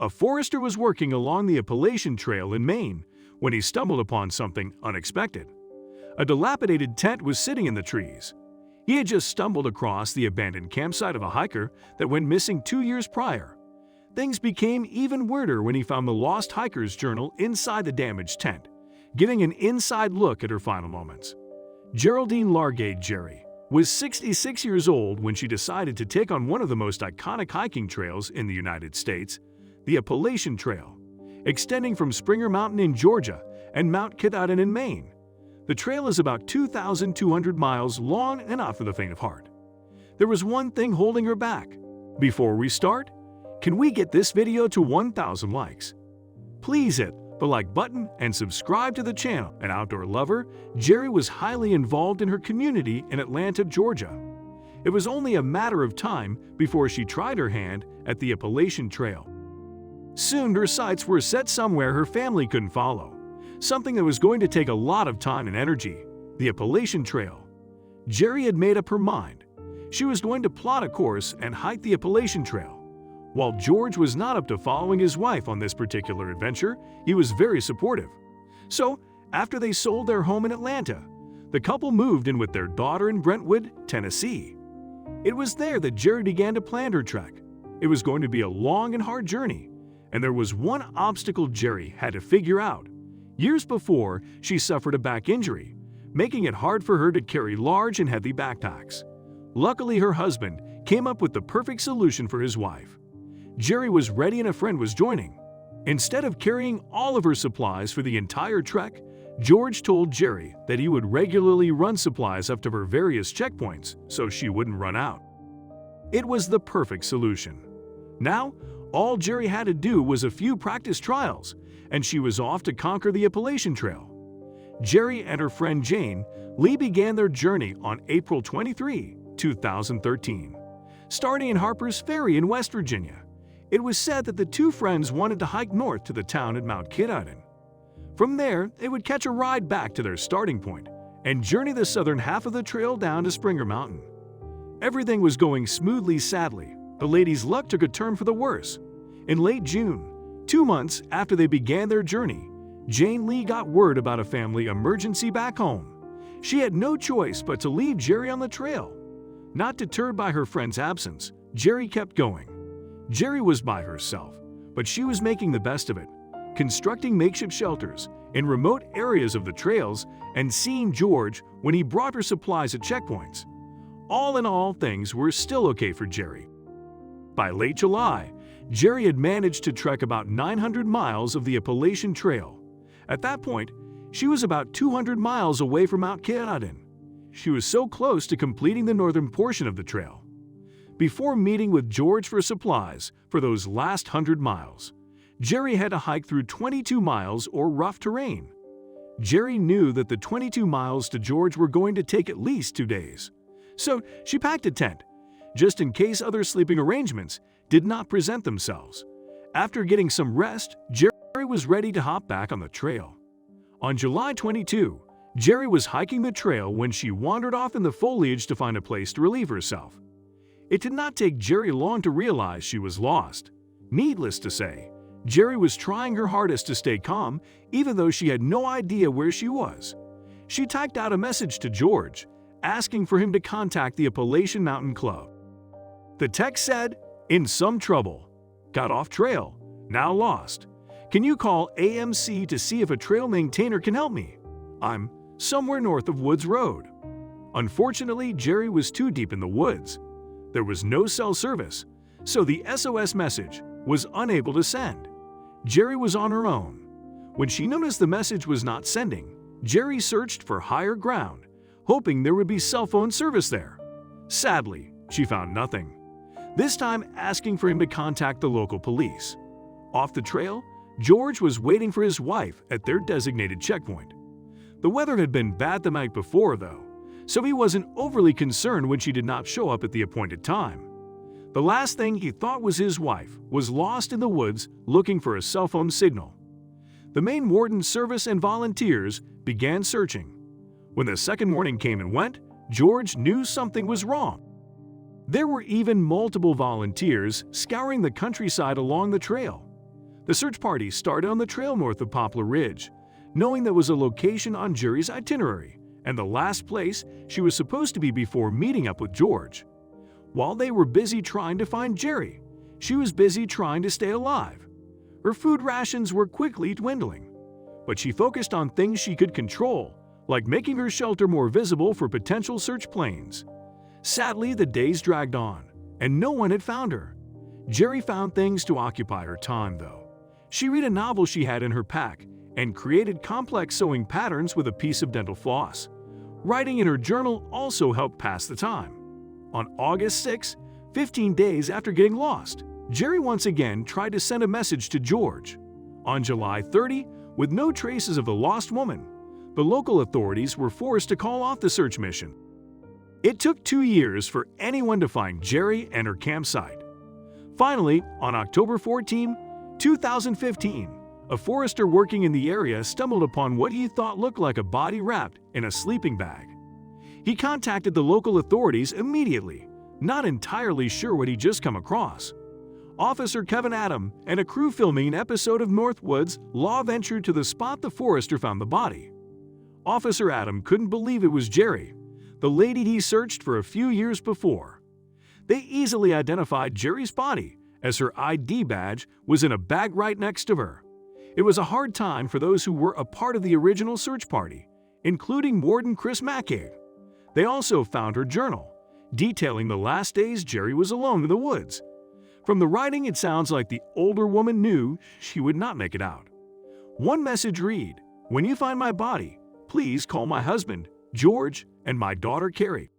A forester was working along the Appalachian Trail in Maine when he stumbled upon something unexpected. A dilapidated tent was sitting in the trees. He had just stumbled across the abandoned campsite of a hiker that went missing 2 years prior. Things became even weirder when he found the lost hiker's journal inside the damaged tent, giving an inside look at her final moments. Geraldine Largade Jerry was 66 years old when she decided to take on one of the most iconic hiking trails in the United States, the Appalachian Trail, extending from Springer Mountain in Georgia and Mount Katahdin in Maine. The trail is about 2,200 miles long and not for the faint of heart. There was one thing holding her back. Before we start, can we get this video to 1,000 likes? Please hit the like button and subscribe to the channel. An outdoor lover, Jerry was highly involved in her community in Atlanta, Georgia. It was only a matter of time before she tried her hand at the Appalachian Trail. Soon her sights were set somewhere her family couldn't follow, something that was going to take a lot of time and energy: the Appalachian Trail. Jerry had made up her mind. She was going to plot a course and hike the Appalachian Trail. While George was not up to following his wife on this particular adventure, he was very supportive. So, after they sold their home in Atlanta, the couple moved in with their daughter in Brentwood, Tennessee. It was there that Jerry began to plan her trek. It was going to be a long and hard journey, and there was one obstacle Jerry had to figure out. Years before, she suffered a back injury, making it hard for her to carry large and heavy backpacks. Luckily, her husband came up with the perfect solution for his wife. Jerry was ready and a friend was joining. Instead of carrying all of her supplies for the entire trek, George told Jerry that he would regularly run supplies up to her various checkpoints so she wouldn't run out. It was the perfect solution. Now, all Jerry had to do was a few practice trials, and she was off to conquer the Appalachian Trail. Jerry and her friend Jane Lee began their journey on April 23, 2013, starting in Harper's Ferry in West Virginia. It was said that the two friends wanted to hike north to the town at Mount Katahdin. From there, they would catch a ride back to their starting point and journey the southern half of the trail down to Springer Mountain. Everything was going smoothly. Sadly, the ladies' luck took a turn for the worse. In late June, 2 months after they began their journey, Jane Lee got word about a family emergency back home. She had no choice but to leave Jerry on the trail. Not deterred by her friend's absence, Jerry kept going. Jerry was by herself, but she was making the best of it, constructing makeshift shelters in remote areas of the trails and seeing George when he brought her supplies at checkpoints. All in all, things were still okay for Jerry. By late July, Jerry had managed to trek about 900 miles of the Appalachian Trail. At that point, she was about 200 miles away from Mount Katahdin. She was so close to completing the northern portion of the trail. Before meeting with George for supplies for those last 100 miles, Jerry had to hike through 22 miles or rough terrain. Jerry knew that the 22 miles to George were going to take at least 2 days. So she packed a tent, just in case other sleeping arrangements did not present themselves. After getting some rest, Jerry was ready to hop back on the trail. On July 22, Jerry was hiking the trail when she wandered off in the foliage to find a place to relieve herself. It did not take Jerry long to realize she was lost. Needless to say, Jerry was trying her hardest to stay calm, even though she had no idea where she was. She typed out a message to George, asking for him to contact the Appalachian Mountain Club. The text said, "In some trouble. Got off trail. Now lost. Can you call AMC to see if a trail maintainer can help me? I'm somewhere north of Woods Road." Unfortunately, Jerry was too deep in the woods. There was no cell service, so the SOS message was unable to send. Jerry was on her own. When she noticed the message was not sending, Jerry searched for higher ground, hoping there would be cell phone service there. Sadly, she found nothing, this time asking for him to contact the local police. Off the trail, George was waiting for his wife at their designated checkpoint. The weather had been bad the night before, though, so he wasn't overly concerned when she did not show up at the appointed time. The last thing he thought was his wife was lost in the woods looking for a cell phone signal. The Maine Warden Service and volunteers began searching. When the second morning came and went, George knew something was wrong. There were even multiple volunteers scouring the countryside along the trail. The search party started on the trail north of Poplar Ridge, knowing that was a location on Jerry's itinerary and the last place she was supposed to be before meeting up with George. While they were busy trying to find Jerry, she was busy trying to stay alive. Her food rations were quickly dwindling, but she focused on things she could control, like making her shelter more visible for potential search planes. Sadly, the days dragged on, and no one had found her. Jerry found things to occupy her time, though. She read a novel she had in her pack and created complex sewing patterns with a piece of dental floss. Writing in her journal also helped pass the time. On August 6, 15 days after getting lost, Jerry once again tried to send a message to George. On July 30, with no traces of the lost woman, the local authorities were forced to call off the search mission. It took 2 years for anyone to find Jerry and her campsite. Finally, on October 14, 2015, a forester working in the area stumbled upon what he thought looked like a body wrapped in a sleeping bag. He contacted the local authorities immediately, not entirely sure what he'd just come across. Officer Kevin Adam and a crew filming an episode of Northwoods Law ventured to the spot the forester found the body. Officer Adam couldn't believe it was Jerry, the lady he searched for a few years before. They easily identified Jerry's body, as her ID badge was in a bag right next to her. It was a hard time for those who were a part of the original search party, including Warden Chris Mackay. They also found her journal, detailing the last days Jerry was alone in the woods. From the writing, it sounds like the older woman knew she would not make it out. One message read, "When you find my body, please call my husband, George, and my daughter, Carrie."